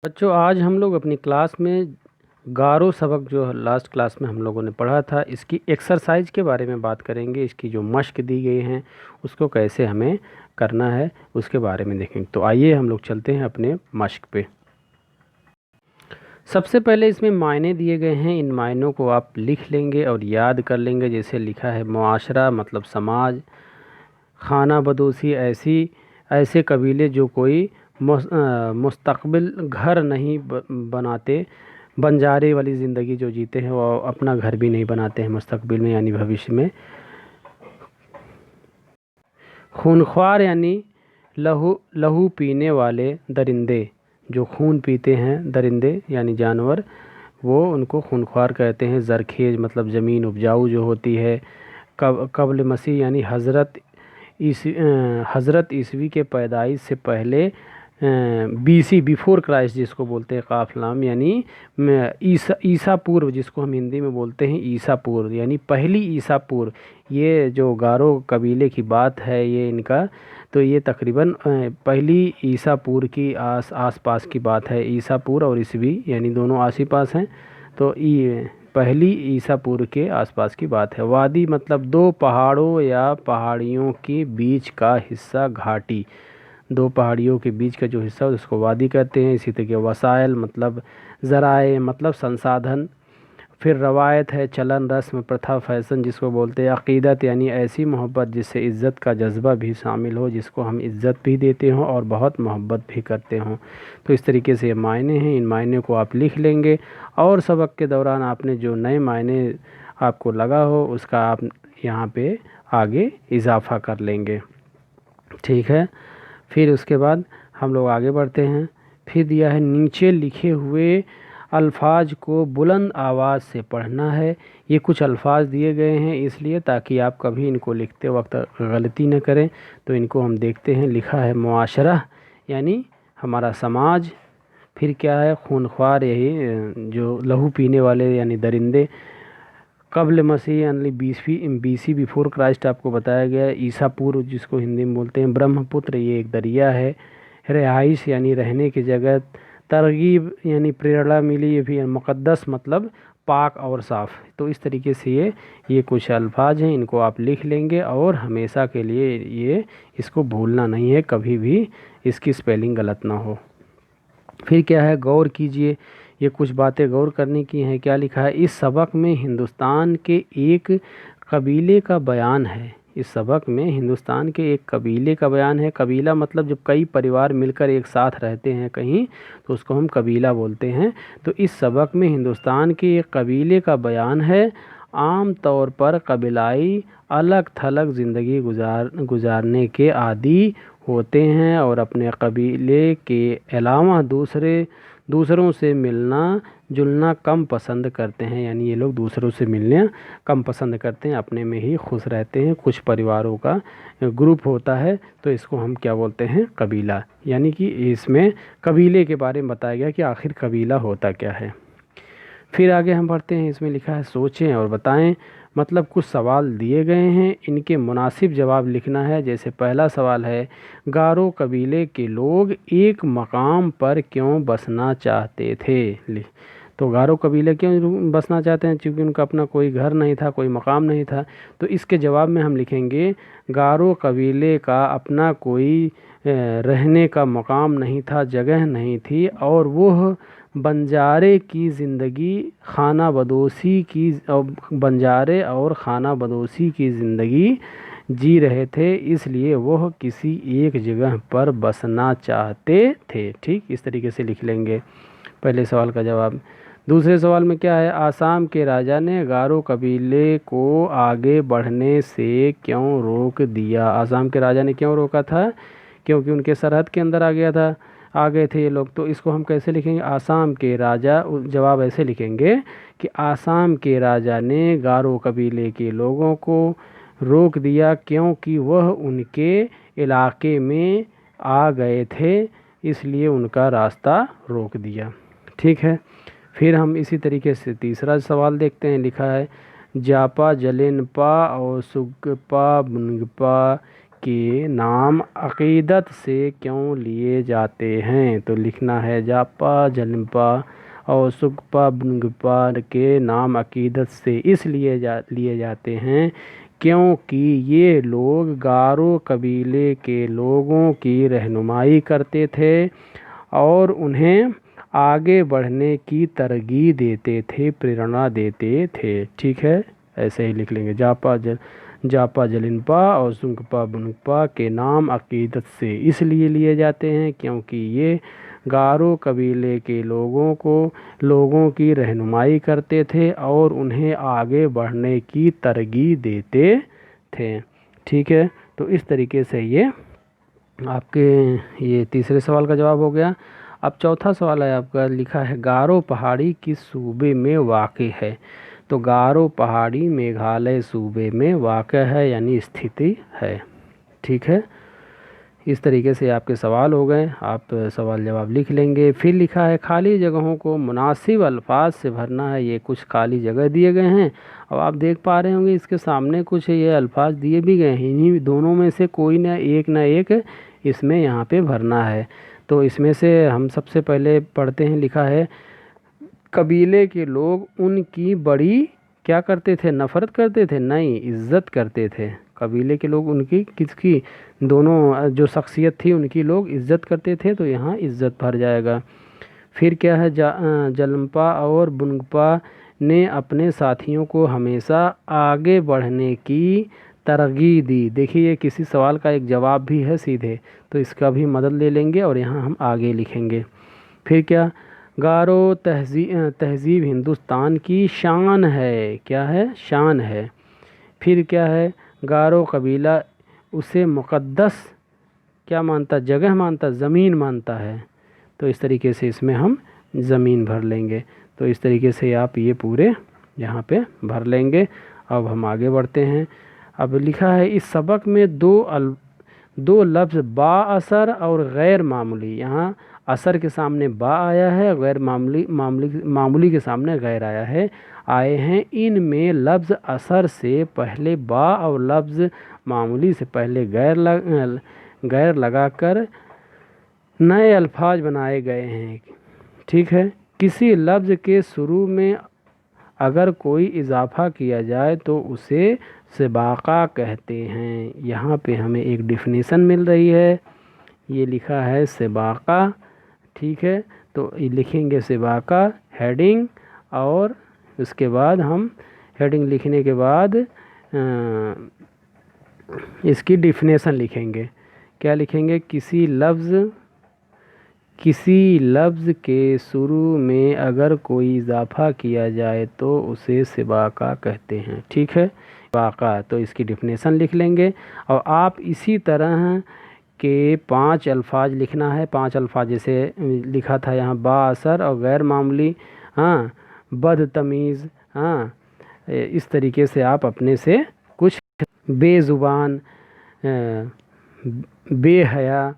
बच्चों, आज हम लोग अपनी क्लास में गारो सबक जो लास्ट क्लास में हम लोगों ने पढ़ा था, इसकी एक्सरसाइज के बारे में बात करेंगे। इसकी जो मश्क दी गई हैं उसको कैसे हमें करना है उसके बारे में देखेंगे। तो आइए हम लोग चलते हैं अपने मश्क पे। सबसे पहले इसमें मायने दिए गए हैं, इन मायनों को आप लिख लेंगे और याद कर लेंगे। जैसे लिखा है मुआशरा मतलब समाज, खाना बदोशी ऐसे कबीले जो कोई मुस्तक़बिल घर नहीं बनाते, बंजारे वाली ज़िंदगी जो जीते हैं वो अपना घर भी नहीं बनाते हैं मुस्तक़बिल में यानी भविष्य में। खूनख्वार यानी लहू पीने वाले दरिंदे, जो खून पीते हैं दरिंदे यानी जानवर, वो उनको खूनख्वार कहते हैं। ज़रखेज़ मतलब ज़मीन उपजाऊ जो होती है। कब्ल मसीह यानी हज़रत ईसवी के पैदाइश से पहले, बीसी बिफ़ोर क्राइस्ट जिसको बोलते हैं काफ लाम, यानी ईसा पूर्व, जिसको हम हिंदी में बोलते हैं ईसा पूर्व यानी पहली ईसा पूर्व। ये जो गारो कबीले की बात है ये इनका, तो ये तकरीबन पहली ईसा पूर्व की आस पास की बात है। ईसा पूर्व और ईसवी यानी दोनों आस ही पास हैं, तो पहली ईसा पूर्व के आसपास की बात है। वादी मतलब दो पहाड़ों या पहाड़ियों के बीच का हिस्सा, घाटी। दो पहाड़ियों के बीच का जो हिस्सा उसको वादी कहते हैं। इसी तरह वसाइल मतलब ज़राए मतलब संसाधन। फिर रवायत है चलन, रस्म, प्रथा, फैशन जिसको बोलते हैं। अक़ीदत यानी ऐसी मोहब्बत जिससे इज़्ज़त का जज्बा भी शामिल हो, जिसको हम इज़्ज़त भी देते हों और बहुत मोहब्बत भी करते हों। तो इस तरीके से ये मायने हैं, इन मायने को आप लिख लेंगे और सबक के दौरान आपने जो नए मायने आपको लगा हो उसका आप यहाँ पे आगे इजाफ़ा कर लेंगे। ठीक है, फिर उसके बाद हम लोग आगे बढ़ते हैं। फिर दिया है नीचे लिखे हुए अल्फाज को बुलंद आवाज़ से पढ़ना है। ये कुछ अल्फाज दिए गए हैं इसलिए ताकि आप कभी इनको लिखते वक्त गलती न करें। तो इनको हम देखते हैं। लिखा है मुआशरा यानी हमारा समाज। फिर क्या है, खूनख्वार यही जो लहू पीने वाले यानी दरिंदे। कब्ल मसीह यानी बीसी बिफोर क्राइस्ट आपको बताया गया है। ईसा पूर्व जिसको हिंदी में बोलते हैं। ब्रह्मपुत्र ये एक दरिया है। रिहाइश यानी रहने की जगह। तरगीब यानी प्रेरणा मिली, ये भी। मुक़द्दस मतलब पाक और साफ़। तो इस तरीके से ये कुछ अल्फाज हैं, इनको आप लिख लेंगे और हमेशा के लिए ये इसको भूलना नहीं है, कभी भी इसकी स्पेलिंग गलत ना हो। फिर क्या है, गौर कीजिए, ये कुछ बातें गौर करने की हैं। क्या लिखा है, इस सबक में हिंदुस्तान के एक कबीले का बयान है। इस सबक में हिंदुस्तान के एक कबीले का बयान है। कबीला मतलब जब कई परिवार मिलकर एक साथ रहते हैं कहीं, तो उसको हम कबीला बोलते हैं। तो इस सबक में हिंदुस्तान के एक कबीले का बयान है। आम तौर पर कबीलाई अलग थलग ज़िंदगी गुजारने के आदी होते हैं और अपने कबीले के अलावा दूसरों से मिलना जुलना कम पसंद करते हैं। यानी ये लोग दूसरों से मिलना कम पसंद करते हैं, अपने में ही खुश रहते हैं। कुछ परिवारों का ग्रुप होता है तो इसको हम क्या बोलते हैं, कबीला। यानी कि इसमें कबीले के बारे में बताया गया कि आखिर कबीला होता क्या है। फिर आगे हम बढ़ते हैं। इसमें लिखा है सोचें और बताएं। मतलब कुछ सवाल दिए गए हैं, इनके मुनासिब जवाब लिखना है। जैसे पहला सवाल है, गारो कबीले के लोग एक मकाम पर क्यों बसना चाहते थे। तो गारो कबीले क्यों बसना चाहते हैं, क्योंकि उनका अपना कोई घर नहीं था, कोई मकाम नहीं था। तो इसके जवाब में हम लिखेंगे, गारो कबीले का अपना कोई रहने का मकाम नहीं था, जगह नहीं थी, और वह बंजारे की ज़िंदगी खाना बदोशी की बंजारे और खाना बदोशी की ज़िंदगी जी रहे थे, इसलिए वह किसी एक जगह पर बसना चाहते थे। ठीक, इस तरीके से लिख लेंगे पहले सवाल का जवाब। दूसरे सवाल में क्या है, आसाम के राजा ने गारो कबीले को आगे बढ़ने से क्यों रोक दिया। आसाम के राजा ने क्यों रोका था, क्योंकि उनके सरहद के अंदर आ गए थे ये लोग। तो इसको हम कैसे लिखेंगे, आसाम के राजा, जवाब ऐसे लिखेंगे कि आसाम के राजा ने गारो कबीले के लोगों को रोक दिया क्योंकि वह उनके इलाके में आ गए थे, इसलिए उनका रास्ता रोक दिया। ठीक है, फिर हम इसी तरीके से तीसरा सवाल देखते हैं। लिखा है, जापा जलेनपा और सुगपा बुनगपा के नाम अकीदत से क्यों लिए जाते हैं? तो लिखना है जापा जलिंपा और सुगपा बुंगपा के नाम अकीदत से इसलिए लिए जाते हैं क्योंकि ये लोग गारो कबीले के लोगों की रहनुमाई करते थे और उन्हें आगे बढ़ने की तरगीब देते थे, प्रेरणा देते थे। ठीक है, ऐसे ही लिख लेंगे जापा जलिनपा और सुंगपा बुनुपा के नाम अकीदत से इसलिए लिए जाते हैं क्योंकि ये गारो कबीले के लोगों की रहनुमाई करते थे और उन्हें आगे बढ़ने की तरगीब देते थे। ठीक है, तो इस तरीके से ये आपके ये तीसरे सवाल का जवाब हो गया। अब चौथा सवाल है आपका, लिखा है गारो पहाड़ी किस सूबे में वाक़ है? तो गारो पहाड़ी मेघालय सूबे में वाक़ है यानी स्थिति है। ठीक है, इस तरीके से आपके सवाल हो गए, आप सवाल जवाब लिख लेंगे। फिर लिखा है खाली जगहों को मुनासिब अल्फाज से भरना है। ये कुछ खाली जगह दिए गए हैं। अब आप देख पा रहे होंगे इसके सामने कुछ ये अल्फाज दिए भी गए हैं, इन्हीं दोनों में से कोई ना एक इसमें यहाँ पे भरना है। तो इसमें से हम सबसे पहले पढ़ते हैं। लिखा है कबीले के लोग उनकी बड़ी क्या करते थे? नफ़रत करते थे? नहीं, इज़्ज़त करते थे। कबीले के लोग उनकी किसकी? दोनों जो शख्सियत थी उनकी लोग इज़्ज़त करते थे, तो यहाँ इज़्ज़त भर जाएगा। फिर क्या है, जलम्पा और बुनगपा ने अपने साथियों को हमेशा आगे बढ़ने की तरगीब दी। देखिए, ये किसी सवाल का एक जवाब भी है सीधे, तो इसका भी मदद ले लेंगे और यहाँ हम आगे लिखेंगे। फिर क्या, गारो तहज़ीब हिंदुस्तान की शान है। क्या है? शान है। फिर क्या है, गारो कबीला उसे मुक़द्दस क्या मानता? जगह मानता, ज़मीन मानता है। तो इस तरीके से इसमें हम ज़मीन भर लेंगे। तो इस तरीके से आप ये पूरे यहाँ पे भर लेंगे। अब हम आगे बढ़ते हैं। अब लिखा है इस सबक में दो लफ्ज़ बाअसर और गैर मामूली। यहाँ असर के सामने बा आया है, गैर मामूली के सामने गैर आए हैं। इनमें लफ्ज़ असर से पहले बा और लफ्ज़ मामूली से पहले गैर लगाकर नए अल्फाज बनाए गए हैं। ठीक है, किसी लफ्ज़ के शुरू में अगर कोई इजाफ़ा किया जाए तो उसे सिबाका कहते हैं। यहाँ पे हमें एक डिफिनीसन मिल रही है, ये लिखा है सिबाका। ठीक है, तो ये लिखेंगे सिबाका हेडिंग, और उसके बाद हम हेडिंग लिखने के बाद इसकी डिफिनेशन लिखेंगे। क्या लिखेंगे? किसी लफ्ज़ के शुरू में अगर कोई इजाफ़ा किया जाए तो उसे सिबाका कहते हैं। ठीक है, सिबाका, तो इसकी डिफिनेशन लिख लेंगे। और आप इसी तरह के 5 अल्फाज लिखना है। 5 अल्फाज जैसे लिखा था यहाँ, बाअसर और गैर मामूली, हाँ, बदतमीज़, हाँ, इस तरीके से आप अपने से कुछ बेज़ुबान, बेहया,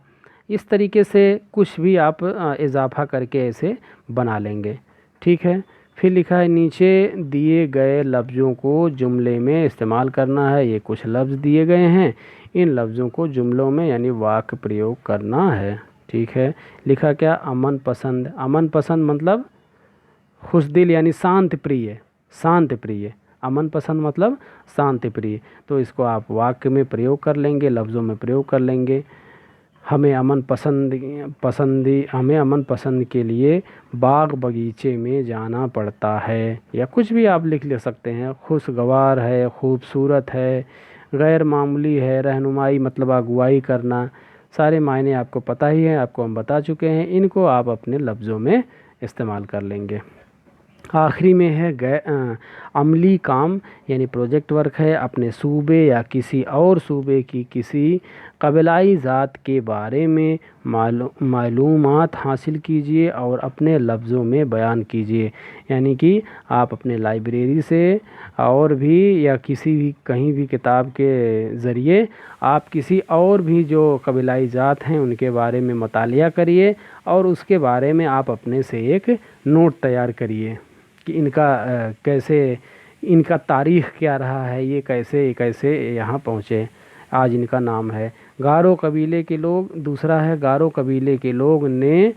इस तरीके से कुछ भी आप इजाफ़ा करके ऐसे बना लेंगे। ठीक है, फिर लिखा है नीचे दिए गए लफ्ज़ों को जुमले में इस्तेमाल करना है। ये कुछ लफ्ज़ दिए गए हैं, इन लफ्ज़ों को जुमलों में यानी वाक्य प्रयोग करना है। ठीक है, लिखा क्या? अमन पसंद। अमन पसंद मतलब खुशदिल यानी शांत प्रिय। अमन पसंद मतलब शांति प्रिय। तो इसको आप वाक्य में प्रयोग कर लेंगे, लफ्ज़ों में प्रयोग कर लेंगे। हमें अमन पसंद के लिए बाग बगीचे में जाना पड़ता है, या कुछ भी आप लिख ले सकते हैं। खुशगवार है, खूबसूरत है, गैर मामूली है, रहनुमाई मतलब अगुवाई करना। सारे मायने आपको पता ही है, आपको हम बता चुके हैं। इनको आप अपने लफ्ज़ों में इस्तेमाल कर लेंगे। आखिरी में है अमली काम यानी प्रोजेक्ट वर्क है। अपने सूबे या किसी और सूबे की किसी कबीलाई ज़ात के बारे में मालूमात हासिल कीजिए और अपने लफ्ज़ों में बयान कीजिए। यानी कि आप अपने लाइब्रेरी से और भी या किसी भी कहीं भी किताब के ज़रिए आप किसी और भी जो कबीलाई ज़ात हैं उनके बारे में मुतालिया करिए और उसके बारे में आप अपने से एक नोट तैयार करिए कि इनका तारीख़ क्या रहा है, ये कैसे यहाँ पहुँचे। आज इनका नाम है। गारो कबीले के लोग, दूसरा है गारो कबीले के लोग ने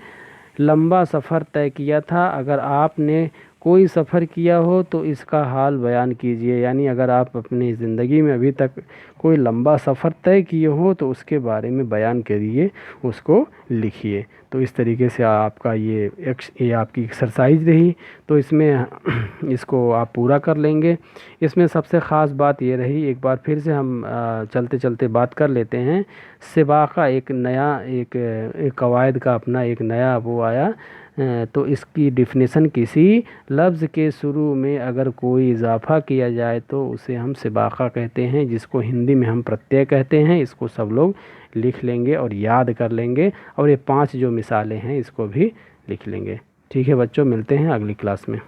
लंबा सफ़र तय किया था। अगर आपने कोई सफ़र किया हो तो इसका हाल बयान कीजिए, यानी अगर आप अपनी ज़िंदगी में अभी तक कोई लंबा सफ़र तय किए हो तो उसके बारे में बयान करिए, उसको लिखिए। तो इस तरीके से आपका ये आपकी एक्सरसाइज रही। तो इसमें इसको आप पूरा कर लेंगे। इसमें सबसे ख़ास बात ये रही, एक बार फिर से हम चलते चलते बात कर लेते हैं। सिबाका एक नया एक कवायद का अपना एक नया वो आया। तो इसकी डिफिनेशन, किसी लफ्ज़ के शुरू में अगर कोई इजाफ़ा किया जाए तो उसे हम सिबाका कहते हैं, जिसको हिंदी में हम प्रत्यय कहते हैं। इसको सब लोग लिख लेंगे और याद कर लेंगे, और ये 5 जो मिसालें हैं इसको भी लिख लेंगे। ठीक है बच्चों, मिलते हैं अगली क्लास में।